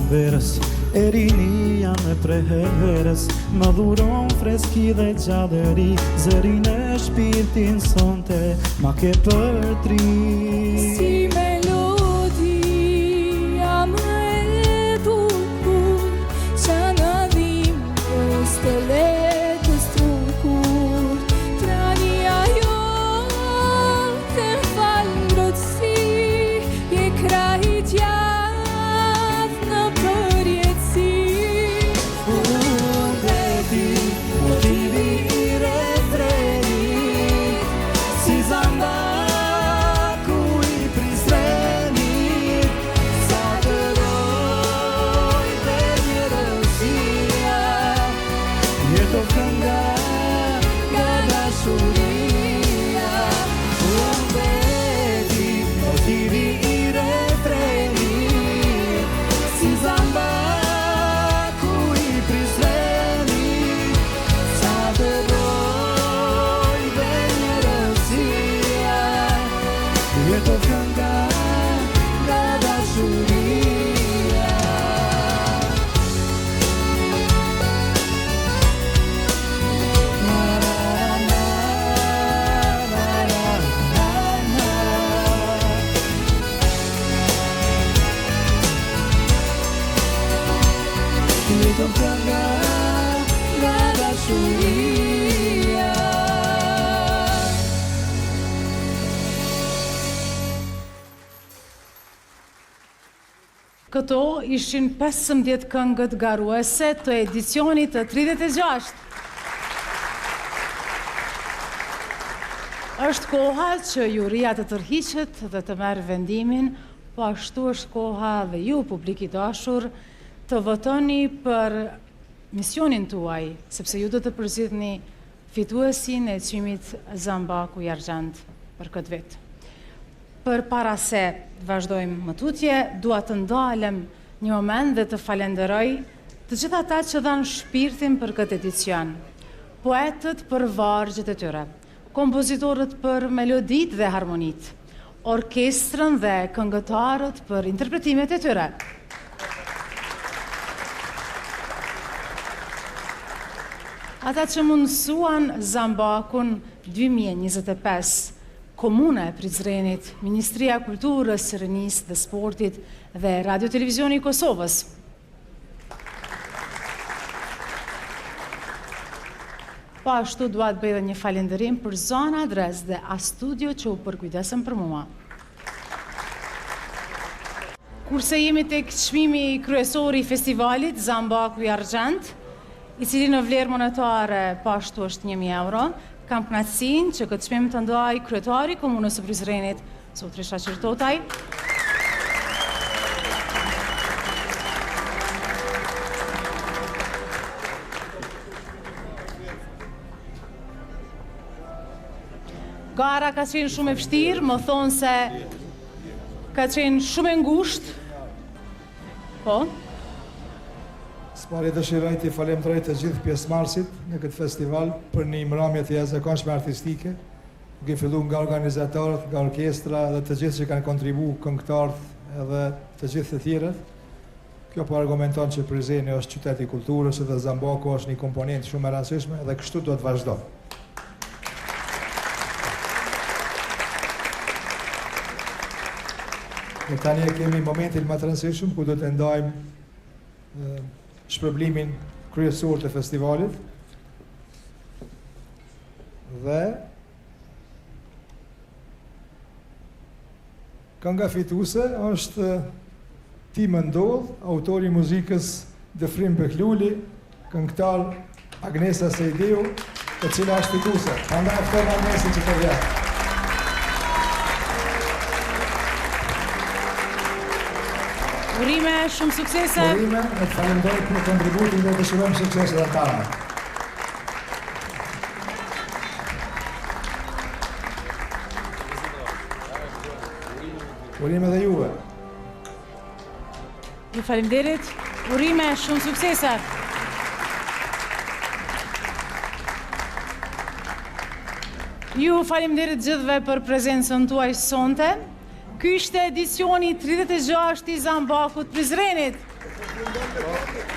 S8: verës, e rinia me preherverës, më dhuron freski dhe gjallëri, zërin e shpirtin sonte, ma ke përtri.
S4: Si melodia më e bukur, që nga dhimbës të letës trukur, trania jote falë ngrotësi, je krahit javë në përjetësi.
S8: Unë dhe ti, motivi i refrenit, si zambaku i prizrenit, sa të doj dhe mirësia, jeto kënga nga dashuria. Unë dhe ti, motivi i refrenit, si zambaku i prizrenit, sa të doj dhe mirësia, jeto kënga nga dashuria. Jeto kënga nga dashuria.
S1: Këto ishin 15 këngët garuese të edicionit të 36. Është koha që juria të tërhiqet dhe të merë vendimin, po ashtu është koha dhe ju, publik i dashur, të votoni për misionin tuaj, sepse ju do të përzidhni fituesin e çmimit Zambaku i Argjend për këtë vit. Për para se vazhdojmë më tutje, dua të ndalem një moment dhe të falenderoj të gjitha ata që dhanë shpirtin për këtë edicion, poetët për vargjet e tyre, kompozitorët për melodit dhe harmonit, orkestrën dhe këngëtarët për interpretimet e tyre. Ata që mundësuan Zambakun 2025, Komuna e Prizrenit, Ministria e Kulturës, Rinisë dhe Sportit dhe Radio Televizioni i Kosovës. Po ashtu dua të bëj edhe një falënderim për Zona Adres dhe A-Studio që u përkujdesën për mua. Kurse jemi tek çmimi kryesor i festivalit Zambaku i Argjend, i cili në vlerë monetare po ashtu është 1.000 euro, kam kënaqësinë që këtë çmim të ndaj kryetari i Komunës së Prizrenit, Zotri Shaqir Totaj. Gara ka qenë shumë e vështirë, më thonë se ka qenë shumë e ngushtë. Po?
S2: Spari dëshiroj të falenderoj të gjithë pjesëmarrësit në këtë festival për një mbrëmje të jashtëzakonshme artistike, duke filluar nga organizatorët, nga orkestra dhe të gjithë që kanë kontribuar, këngëtarët edhe të gjithë të tjerët. Kjo po argumenton që Prizreni është qytet i kulturës dhe Zambaku është një komponent shumë e rëndësishme dhe kështu do të vazhdojë. Dhe tani e kemi momentin më të rëndësishëm ku do të ndajmë shpërblimin kryesor të festivalit dhe kënga fituese është Ti më ndodh, autori i muzikës Dëfrim Bekluli, këngëtar Agnesa Sejdeu, e cila është fituese. Prandaj ftoj Agnesin që të vjen.
S1: Urime, shumë suksese.
S2: Urime, e të falenderoj për kontributin dhe dëshirojmë suksese dhe tana. Urime dhe juve.
S1: Ju falenderit, urime, shumë suksese. Ju falenderit gjithve për prezencën tuaj sonte. Ky ishte edicioni 36 i Zambakut Prizrenit.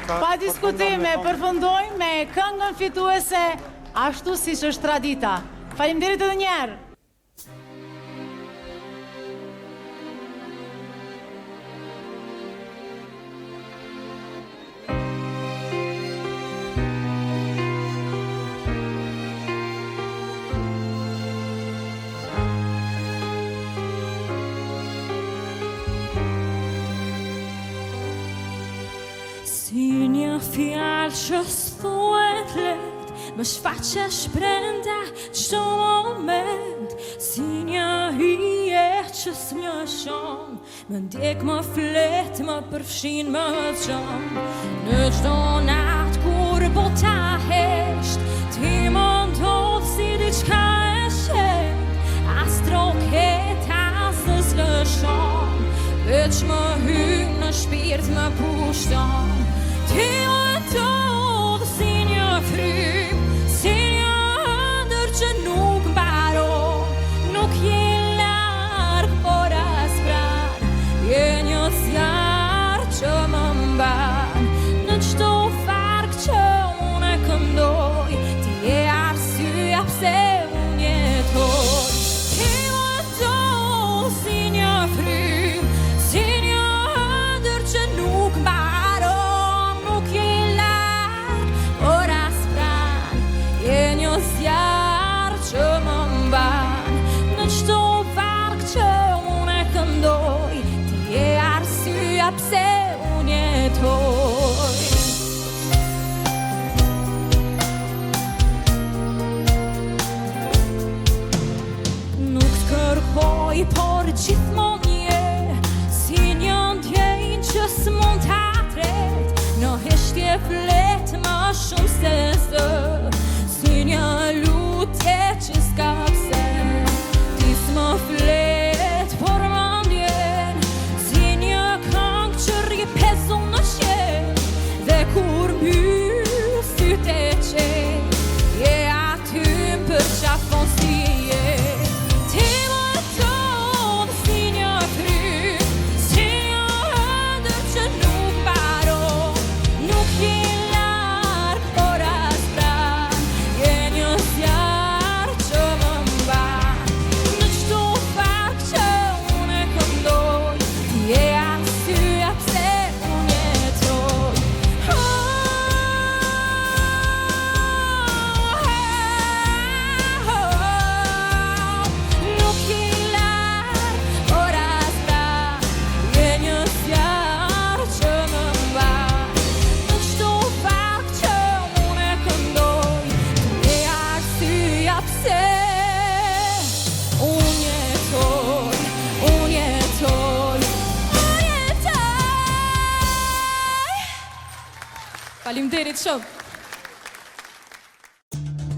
S1: Pa diskutime, përfundojmë me këngën fituese ashtu siç është tradita. Faleminderit edhe një herë.
S4: Si një fjallë që s'thuet let, më shfaqesh brenda çdo moment. Si një hije që s'mjë shon, më ndjek, më flet, më përfshin, më gjon. Në çdo natë kur bota hesht, ti më ndodh si diçka e shet. As troket, as në s'lëshon, veç më hyn në shpirt, më pushton. Ti më ndodh si një frym, si një ëndër që nuk mbaron. Nuk je larg, por as pranë, je një zjarr që më mban. Në çdo varg që unë këndoj, ti je arsyeja pse unë jetoj. Ti më ndodh si një frym, si një ëndër që nuk mbaron. Zjarr që më mban, në çdo varg që unë këndoj, ti je arsyeja pse unë jetoj. Nuk të kërkoj, por gjithmonë je si një ndjenjë që s'mund ta tret. Në heshtje flet më shumë se zë, si një lutje që s'ka pse. Ti s'më flet, por më ndjen, si një këngë që rripezu në qel. Dhe kur mbyll sytë e qel, je aty për qafon si je. Ti më ndodh si një frym, si një ëndër që nuk mbaron. Nuk je larg, por as pranë, je një zjarr që më mban. Në çdo varg që unë këndoj, ti je arsyeja pse unë jetoj. Nuk je larg, por as pranë, je një zjarr që më mban. Në çdo varg që unë këndoj, ti je arsyeja pse unë jetoj, unë jetoj, unë jetoj. Faleminderit shumë.